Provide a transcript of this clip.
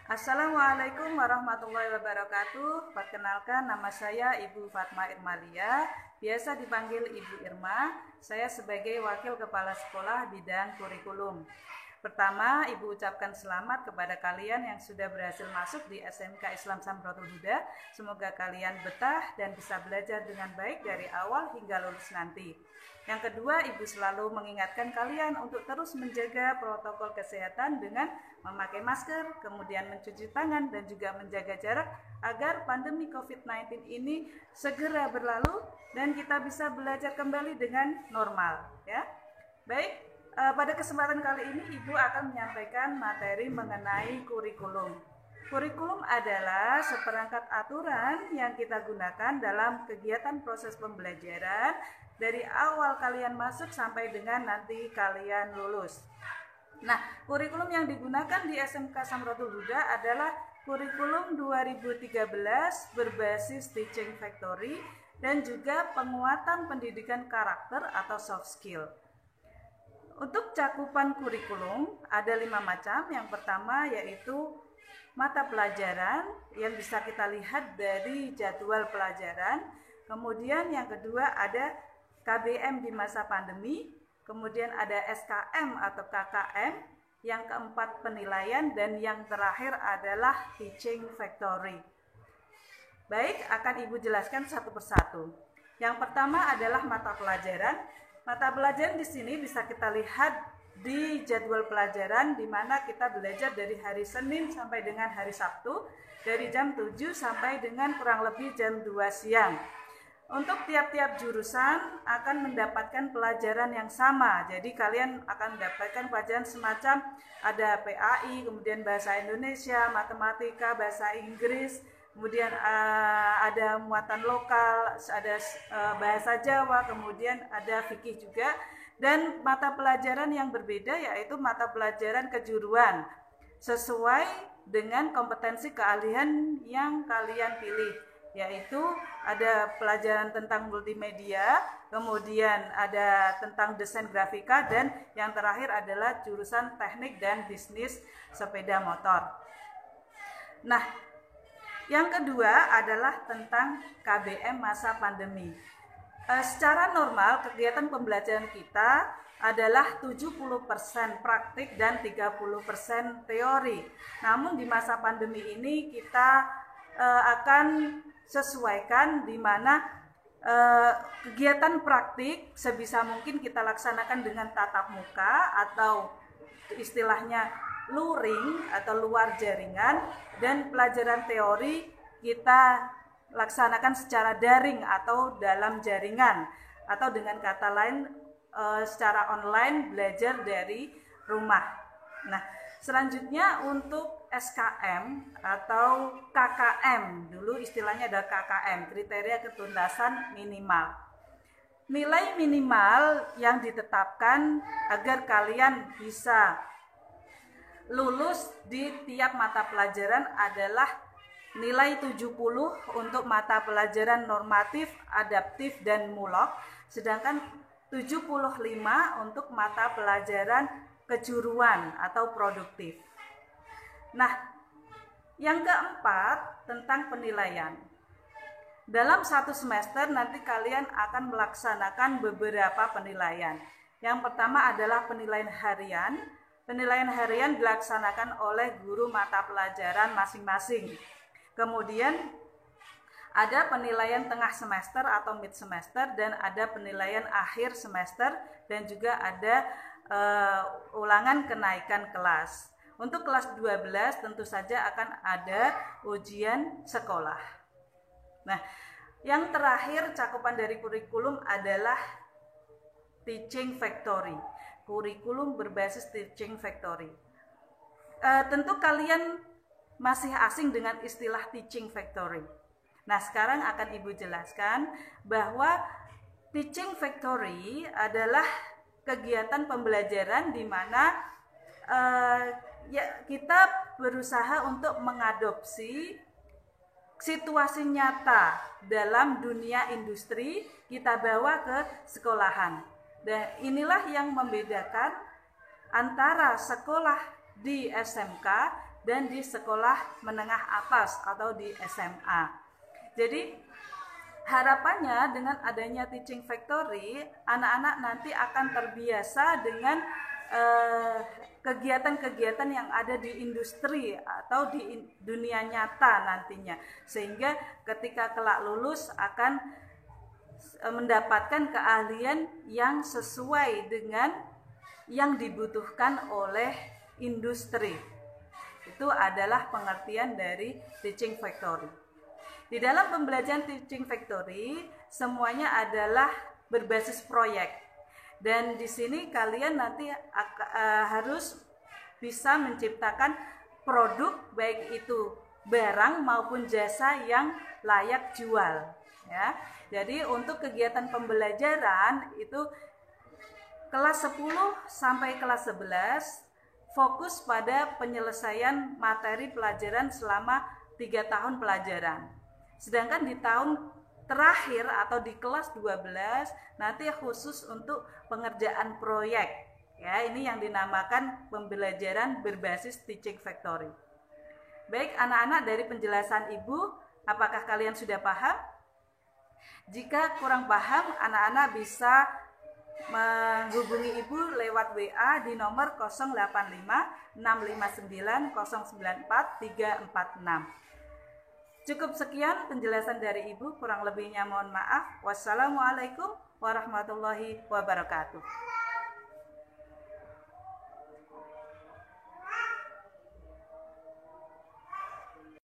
Assalamualaikum warahmatullahi wabarakatuh. Perkenalkan, nama saya Ibu Fatma Irmalia, biasa dipanggil Ibu Irma. Saya sebagai Wakil Kepala Sekolah Bidang Kurikulum. Pertama, Ibu ucapkan selamat kepada kalian yang sudah berhasil masuk di SMK Islam Samrotul Huda. Semoga kalian betah dan bisa belajar dengan baik dari awal hingga lulus nanti. Yang kedua, Ibu selalu mengingatkan kalian untuk terus menjaga protokol kesehatan dengan memakai masker, kemudian mencuci tangan dan juga menjaga jarak agar pandemi COVID-19 ini segera berlalu dan kita bisa belajar kembali dengan normal, ya. Baik, pada kesempatan kali ini Ibu akan menyampaikan materi mengenai kurikulum. Kurikulum adalah seperangkat aturan yang kita gunakan dalam kegiatan proses pembelajaran dari awal kalian masuk sampai dengan nanti kalian lulus. Nah, kurikulum yang digunakan di SMK Samrotul Huda adalah kurikulum 2013 berbasis Teaching Factory dan juga penguatan pendidikan karakter atau soft skill. Untuk cakupan kurikulum ada 5 macam. Yang pertama yaitu mata pelajaran yang bisa kita lihat dari jadwal pelajaran. Kemudian yang kedua ada KBM di masa pandemi. Kemudian ada SKM atau KKM. Yang keempat penilaian dan yang terakhir adalah Teaching Factory. Baik, akan Ibu jelaskan satu persatu. Yang pertama adalah mata pelajaran. Mata pelajaran di sini bisa kita lihat di jadwal pelajaran di mana kita belajar dari hari Senin sampai dengan hari Sabtu dari jam 7 sampai dengan kurang lebih jam 2 siang. Untuk tiap-tiap jurusan akan mendapatkan pelajaran yang sama. Jadi kalian akan mendapatkan pelajaran semacam ada PAI, kemudian bahasa Indonesia, matematika, bahasa Inggris, kemudian ada muatan lokal, ada bahasa Jawa, kemudian ada fikih juga, dan mata pelajaran yang berbeda yaitu mata pelajaran kejuruan sesuai dengan kompetensi keahlian yang kalian pilih, yaitu ada pelajaran tentang multimedia, kemudian ada tentang desain grafika, dan yang terakhir adalah jurusan teknik dan bisnis sepeda motor. Nah, yang kedua adalah tentang KBM masa pandemi. Secara normal kegiatan pembelajaran kita adalah 70% praktik dan 30% teori. Namun di masa pandemi ini kita akan sesuaikan di mana kegiatan praktik sebisa mungkin kita laksanakan dengan tatap muka atau istilahnya luring atau luar jaringan, dan pelajaran teori kita laksanakan secara daring atau dalam jaringan, atau dengan kata lain secara online belajar dari rumah. Nah, selanjutnya untuk SKM atau KKM, dulu istilahnya ada KKM, kriteria ketuntasan minimal. Nilai minimal yang ditetapkan agar kalian bisa lulus di tiap mata pelajaran adalah nilai 70 untuk mata pelajaran normatif, adaptif, dan mulok, sedangkan 75 untuk mata pelajaran kejuruan atau produktif. Nah, yang keempat tentang penilaian. Dalam satu semester nanti kalian akan melaksanakan beberapa penilaian. Yang pertama adalah penilaian harian. Penilaian harian dilaksanakan oleh guru mata pelajaran masing-masing. Kemudian ada penilaian tengah semester atau mid semester, dan ada penilaian akhir semester, dan juga ada ulangan kenaikan kelas. Untuk kelas 12 tentu saja akan ada ujian sekolah. Nah, yang terakhir cakupan dari kurikulum adalah Teaching Factory. Kurikulum berbasis Teaching Factory. Tentu kalian masih asing dengan istilah Teaching Factory. Nah, sekarang akan Ibu jelaskan bahwa Teaching Factory adalah kegiatan pembelajaran di mana kita berusaha untuk mengadopsi situasi nyata dalam dunia industri, kita bawa ke sekolahan. Dan inilah yang membedakan antara sekolah di SMK dan di sekolah menengah atas atau di SMA. Jadi harapannya dengan adanya Teaching Factory, anak-anak nanti akan terbiasa dengan kegiatan-kegiatan yang ada di industri atau di dunia nyata nantinya, sehingga ketika kelak lulus akan mendapatkan keahlian yang sesuai dengan yang dibutuhkan oleh industri. Itu adalah pengertian dari Teaching Factory. Di dalam pembelajaran Teaching Factory semuanya adalah berbasis proyek. Dan di sini kalian nanti harus bisa menciptakan produk, baik itu barang maupun jasa yang layak jual. Ya, jadi untuk kegiatan pembelajaran itu kelas 10 sampai kelas 11 fokus pada penyelesaian materi pelajaran selama 3 tahun pelajaran. Sedangkan di tahun terakhir atau di kelas 12 nanti khusus untuk pengerjaan proyek. Ya, ini yang dinamakan pembelajaran berbasis Teaching Factory. Baik anak-anak, dari penjelasan Ibu, apakah kalian sudah paham? Jika kurang paham, anak-anak bisa menghubungi Ibu lewat WA di nomor 085 659 094 346. Cukup sekian penjelasan dari Ibu, kurang lebihnya mohon maaf. Wassalamualaikum warahmatullahi wabarakatuh.